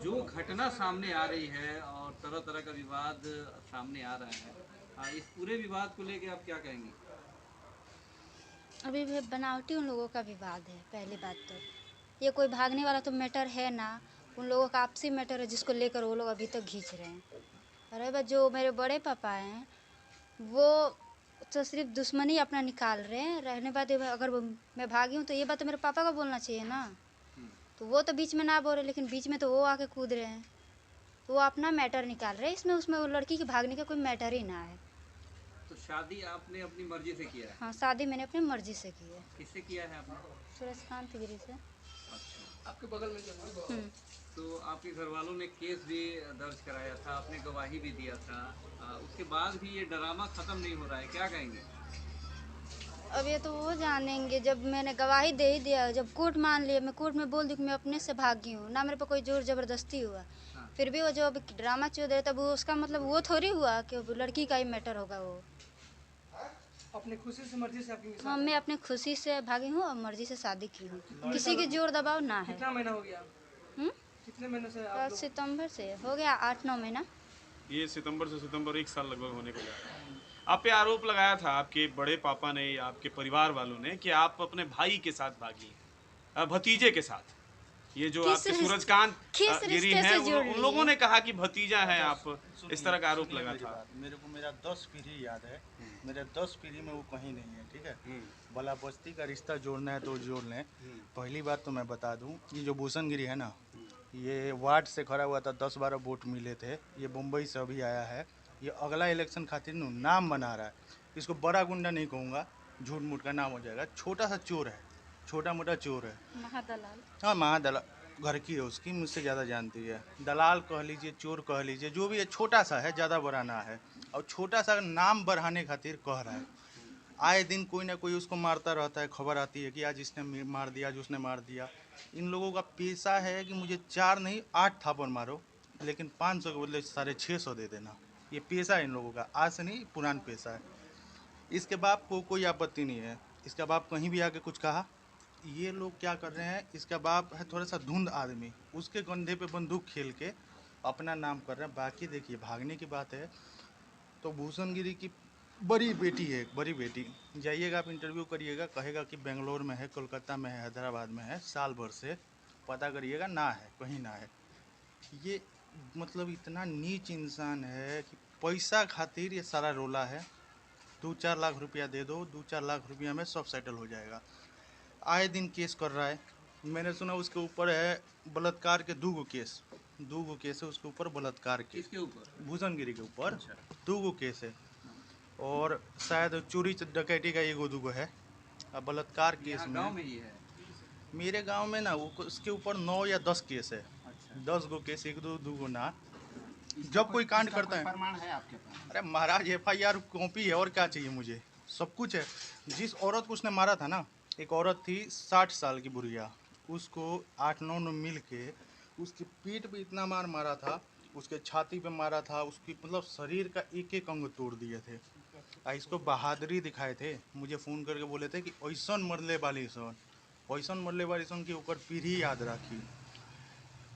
जो घटना सामने आ रही है और तरह तरह का विवाद सामने आ रहा है, इस पूरे विवाद को लेके आप क्या कहेंगी? अभी भी बनावटी उन लोगों का विवाद है। पहली बात तो ये कोई भागने वाला तो मैटर है ना। उन लोगों का आपसी मैटर है जिसको लेकर वो लोग अभी तक खींच रहे हैं। और रही बात जो मेरे बड़े पापा हैं, वो तो सिर्फ दुश्मनी अपना निकाल रहे हैं। रहने बात ये अगर मैं भागी हूँ तो ये बात तो मेरे पापा को बोलना चाहिए ना। तो वो तो बीच में ना बोल रहे, लेकिन बीच में तो वो आके कूद रहे हैं। तो वो अपना मैटर निकाल रहे हैं इसमें, उसमें वो लड़की के भागने का कोई मैटर ही ना है। तो शादी आपने अपनी मर्जी से किया है? हाँ, शादी मैंने अपनी मर्जी से की है। किससे किया है आपने? सूरजकांत गिरी से। अच्छा। आपके बगल में जो है। तो आपके घर वालों ने केस भी दर्ज कराया था, आपने गवाही भी दिया था, उसके बाद भी ये ड्रामा खत्म नहीं हो रहा है, क्या कहेंगे? अब ये तो वो जानेंगे जब मैंने गवाही दे ही दिया। जब कोर्ट मान लिया, मैं कोर्ट में बोल दी कि मैं अपने से भागी हूँ ना, मेरे पे कोई जोर ज़बरदस्ती हुआ। हाँ। फिर भी वो जो अभी ड्रामा चल रहा है, तब वो उसका मतलब वो थोड़ी हुआ कि वो लड़की का ही मैटर होगा वो। अपनी खुशी से मर्जी से आपकी हाँ, मैं अपनी खुशी से भागी हूँ और मर्जी से शादी की हूँ। किसी की जोर दबाव ना है। कितना महीना हो गया? हम्म? कितने महीने से आप लोग? सितंबर से हो गया 8-9 महीना। ये सितंबर से सितंबर 1 साल लगभग होने को जा रहा है। आप पे आरोप लगाया था आपके बड़े पापा ने या आपके परिवार वालों ने कि आप अपने भाई के साथ भागी हैं, भतीजे के साथ। ये जो आपके सूरजकांत किस गिरी रिश्ते हैं से उन जोड़ उन लोगों लिए? ने कहा कि भतीजा है आप, इस सुनिए तरह का आरोप सुनिए लगा मेरी था। बात, मेरे को मेरा 10 पीढ़ी याद है। मेरे 10 पीढ़ी में वो कहीं नहीं है, ठीक है। भला बस्ती का रिश्ता जोड़ना है तो जोड़ लें। पहली बात तो मैं बता दूं, ये जो भूषण गिरी है ना, ये वार्ड से खड़ा हुआ था, 10-12 वोट मिले थे। ये मुंबई से अभी आया है। ये अगला इलेक्शन खातिर नाम बना रहा है। इसको बड़ा गुंडा नहीं कहूँगा, झूठ मूठ का नाम हो जाएगा। छोटा सा चोर है, छोटा मोटा चोर है। महादलाल। हाँ, महादलाल घर की है उसकी, मुझसे ज़्यादा जानती है। दलाल कह लीजिए, चोर कह लीजिए, जो भी है, छोटा सा है, ज़्यादा बड़ा ना है। और छोटा सा नाम बढ़ाने खातिर कह रहा है। आए दिन कोई ना कोई उसको मारता रहता है, खबर आती है कि आज इसने मार दिया, आज उसने मार दिया। इन लोगों का पेशा है कि मुझे 4 नहीं 8 थापड़ मारो, लेकिन 500 के बदले 650 दे देना। ये पेशा है इन लोगों का, आज से नहीं, पुराना पेशा है। इसके बाप को कोई आपत्ति नहीं है। इसका बाप कहीं भी आके कुछ कहा, ये लोग क्या कर रहे हैं, इसका बाप है थोड़ा सा धुंध आदमी, उसके कंधे पे बंदूक खेल के अपना नाम कर रहे हैं। बाकी देखिए, भागने की बात है तो भूषण गिरी की बड़ी बेटी है, एक बड़ी बेटी, जाइएगा आप इंटरव्यू करिएगा, कहेगा कि बेंगलोर में है, कोलकाता में है, हैदराबाद में है, साल भर से पता करिएगा, ना है, कहीं ना है। ये मतलब इतना नीच इंसान है कि पैसा खातिर ये सारा रोला है। 2-4 लाख रुपया दे दो, 2-4 लाख रुपया में सब सेटल हो जाएगा। आए दिन केस कर रहा है। मैंने सुना उसके ऊपर है बलात्कार के 2 गो केस है उसके ऊपर, बलात्कार के। किसके ऊपर? भूषण गिरी के ऊपर अच्छा। 2 गो केस है। और शायद चोरी डकैती का 1-2 है। अब बलात्कार केस यहाँ में गांव में ही है? मेरे गांव में ना, वो उसके ऊपर 9 या 10 केस है। अच्छा। 10 गो केस, 1-2 ना। जब कोई कांड करता है, प्रमाण है आपके पास? अरे महाराज, FIR कॉपी है, और क्या चाहिए मुझे, सब कुछ है। जिस औरत को उसने मारा था ना, एक औरत थी 60 साल की बुढ़िया, उसको 8-9 ने मिल के उसकी पीठ पे इतना मार मारा था, उसके छाती पे मारा था, उसकी मतलब शरीर का एक एक अंग तोड़ दिए थे। इसको बहादुरी दिखाए थे, मुझे फ़ोन करके बोले थे कि ऐसन मरले वाली सन, वैसन मरले वाली सन की ओकर पीढ़ी याद राखी।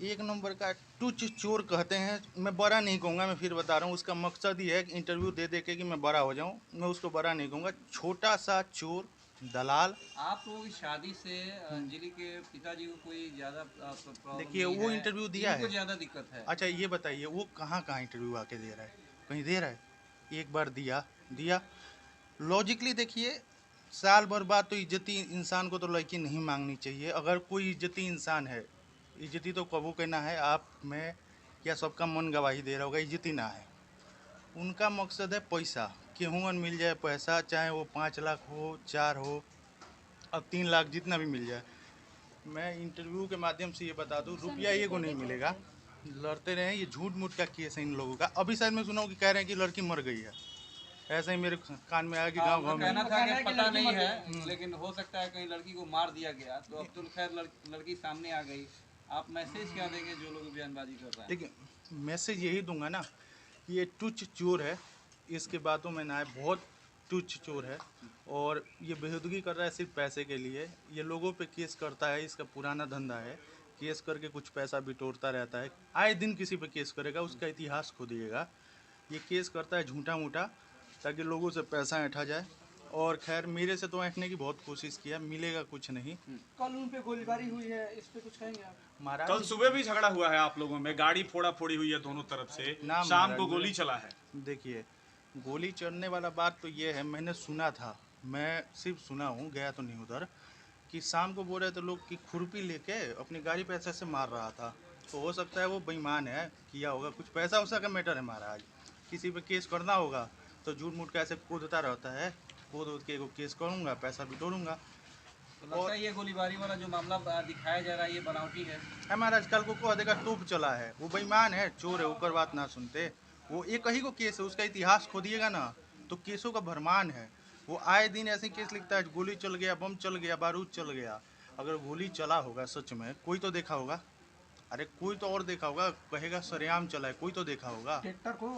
एक नंबर का टुच चोर कहते हैं। मैं बड़ा नहीं कहूँगा, मैं फिर बता रहा हूँ, उसका मकसद ही है कि इंटरव्यू दे दे के कि मैं बड़ा हो जाऊँ। मैं उसको बड़ा नहीं कहूँगा, छोटा सा चोर, दलाल। आप लोगों की शादी से अंजलि के पिताजी को कोई ज़्यादा प्रॉब्लम देखिए, नहीं वो है? इंटरव्यू दिया इनको है। ज़्यादा दिक्कत है? अच्छा ये बताइए, वो कहाँ कहाँ इंटरव्यू आके दे रहा है, कहीं दे रहा है? एक बार दिया दिया। लॉजिकली देखिए, साल भर बाद तो इज्जती इंसान को तो लड़की नहीं मांगनी चाहिए। अगर कोई इज्जती इंसान है, इज्जती तो कबू कहना है, आप मैं या सबका मन गवाही दे रहा होगा, इज्जती ना है। उनका मकसद है पैसा, केहूँ मिल जाए पैसा, चाहे वो 5 लाख हो, 4 हो, अब 3 लाख, जितना भी मिल जाए। मैं इंटरव्यू के माध्यम से ये बता दूं, रुपया ये को नहीं मिलेगा। लड़ते रहे, ये झूठ मूठ का केस है इन लोगों का। अभी शायद मैं सुना हूँ कि कह रहे हैं कि लड़की मर गई है, ऐसा ही मेरे कान में आया कि गांव उनका गांव में। कहना था कि पता नहीं है, लेकिन हो सकता है कहीं लड़की को मार दिया गया। तो अब तो खैर लड़की सामने आ गई। आप मैसेज क्या देंगे जो लोग बयानबाजी कर रहे हैं? देखिए, मैसेज यही दूंगा ना कि ये टुच्च चोर है, इसके बातों में ना है, बहुत टुच्च चोर है। और ये बेहुदगी कर रहा है सिर्फ पैसे के लिए। ये लोगों पे केस करता है, इसका पुराना धंधा है। केस करके कुछ पैसा बिटोरता रहता है, आए दिन किसी पे केस करेगा, उसका इतिहास खोदिएगा। ये केस करता है झूठा मूठा ताकि लोगों से पैसा ऐंठा जाए। और खैर मेरे से तो ऐंठने की बहुत कोशिश किया, मिलेगा कुछ नहीं। कल उन पे गोलीबारी हुई है, इस पे कुछ कहेंगे आप? महाराज कल सुबह भी झगड़ा हुआ है आप लोगों में, गाड़ी फोड़ा फोड़ी हुई है दोनों तरफ से, ना शाम महाराज, को गोली चला है। देखिए गोली चढ़ने वाला बात तो ये है, मैंने सुना था, मैं सिर्फ सुना हूँ, गया तो नहीं उधर, कि शाम को बोल रहे थे लोग कि खुरपी लेके अपनी गाड़ी पे ऐसे ऐसे मार रहा था। तो हो सकता है वो बेईमान है, किया होगा कुछ, पैसा उसा का मैटर है महाराज। किसी पे केस करना होगा तो झूठ मूठ का ऐसे कूदता रहता है, कूद के एगो केस करूँगा, पैसा बिटोरूंगा। तो लगता है ये गोलीबारी वाला जो मामला दिखाया जा रहा है ये बनावटी है। महाराज कल को कह देगा तोप चला है, वो बेईमान है, चोर है, ऊपर बात ना सुनते। वो एक ही को केस है, उसका इतिहास खोदिएगा ना तो केसों का भरमान है। वो आए दिन ऐसे केस लिखता है, गोली चल गया, बम चल गया, बारूद चल गया। अगर गोली चला होगा सच में, कोई तो देखा होगा, अरे कोई तो और देखा होगा, कहेगा सरेआम चला है, कोई तो देखा होगा। ट्रैक्टर को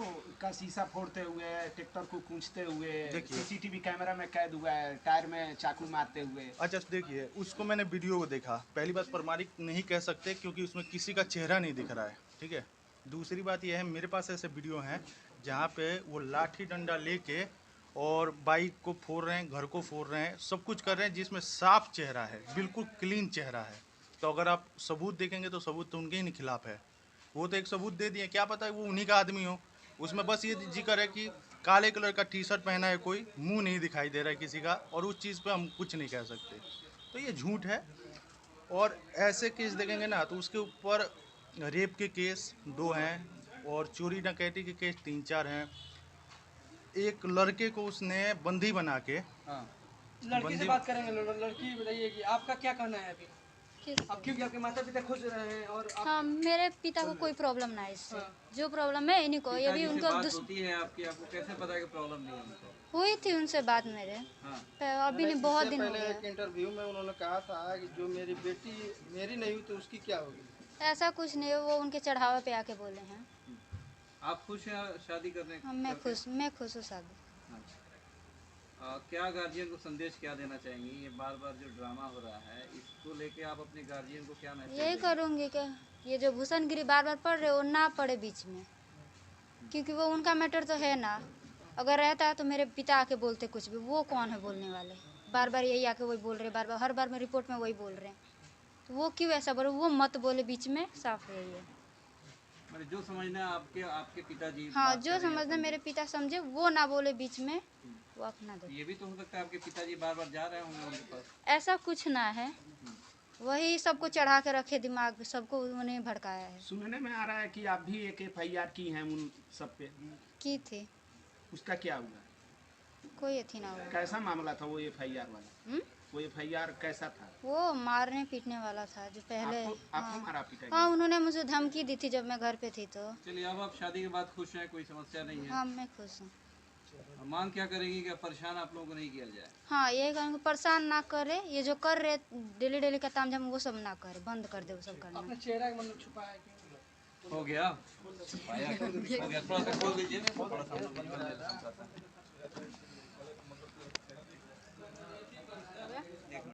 का शीशा फोड़ते हुए, ट्रैक्टर को कूचते हुए, देखिए। सीसीटीवी कैमरा में कैद हुआ है, टायर में चाकू मारते हुए। अच्छा देखिए, उसको मैंने वीडियो को देखा, पहली बात प्रमाणिक नहीं कह सकते क्योंकि उसमें किसी का चेहरा नहीं दिख रहा है, ठीक है। दूसरी बात यह है, मेरे पास ऐसे वीडियो हैं जहाँ पे वो लाठी डंडा लेके और बाइक को फोड़ रहे हैं, घर को फोड़ रहे हैं, सब कुछ कर रहे हैं, जिसमें साफ चेहरा है, बिल्कुल क्लीन चेहरा है। तो अगर आप सबूत देखेंगे तो सबूत तो उनके ही खिलाफ है। वो तो एक सबूत दे दिए, क्या पता है वो उन्हीं का आदमी हो। उसमें बस ये जिक्र है कि काले कलर का टी शर्ट पहना है कोई, मुंह नहीं दिखाई दे रहा है किसी का, और उस चीज़ पे हम कुछ नहीं कह सकते। तो ये झूठ है। और ऐसे केस देखेंगे ना तो उसके ऊपर रेप के केस 2 हैं और चोरी डकैती के केस 3-4 हैं। एक लड़के को उसने बंदी बना के, हाँ लड़की से बात करेंगे। लड़की बताइए कि आपका क्या कहना है अभी? अब क्योंकि आपके माता पिता खुश रहे हैं और आप... हाँ, मेरे पिता को कोई प्रॉब्लम ना है इससे। जो प्रॉब्लम है इन्हीं को, ये भी पिताजी से उनको बात होती है आपकी, आपको कैसे पता है कि प्रॉब्लम नहीं है उनको? हुई थी उनसे बात मेरे, हाँ पर अभी नहीं, बहुत दिन हो पहले एक गया। इंटरव्यू में उन्होंने कहा था कि जो मेरी बेटी मेरी नहीं हुई तो उसकी क्या होगी। ऐसा कुछ नहीं है, वो उनके चढ़ावा पे आके बोले हैं। आप खुश हैं शादी करने हाँ, मैं खुश हूँ शादी। क्या गार्जियन को संदेश क्या देना चाहेंगी? ये बार बार जो ड्रामा हो रहा है इसको लेके आप अपने गार्जियन को क्या मैसेज यही देंगे? करूँगी कि ये जो भूषणगिरी बार बार पढ़ रहे वो ना पढ़े बीच में, क्योंकि वो उनका मैटर तो है ना। अगर रहता है तो मेरे पिता आके बोलते कुछ भी, वो कौन है बोलने वाले? बार बार यही आके वही बोल रहे, बार बार हर बार में रिपोर्ट में वही बोल रहे हैं, तो वो क्यों ऐसा बोले? वो मत बोले बीच में, साफ यही है। मतलब जो समझना है आपके पिताजी हाँ, बात जो कर रहे हैं समझना अपन- मेरे पिता समझे वो ना बोले बीच में, वो अपना दे। ये भी तो हो सकता है आपके पिताजी बार बार जा रहे होंगे उनके पास। ऐसा कुछ ना है, वही सबको चढ़ा के रखे दिमाग, सबको उन्हें भड़काया है। सुनने में आ रहा है कि आप भी एक FIR की हैं उन सब पे, की थी, उसका क्या हुआ? कोई अथी ना हुआ। कैसा मामला था वो FIR वाला? हम्म? वो FIR कैसा था? वो मारने पीटने वाला था जो पहले। आपको मारा पीटा हाँ, गया? उन्होंने मुझे धमकी दी थी जब मैं घर पे थी तो। चलिए अब आप शादी के बाद खुश हैं, कोई समस्या नहीं है। हाँ, मैं खुश हूँ। मांग क्या करेंगी कि परेशान आप लोगों को नहीं किया जाए? हाँ, ये कहूँगी परेशान ना करे, ये जो कर रहे डेली डेली का तामझाम वो सब ना करे, बंद कर दे वो सब करना। अपने चेहरा मतलब छुपाया क्यों? हो गया हो गया, थोड़ा सा खोल दीजिए ना, थोड़ा सा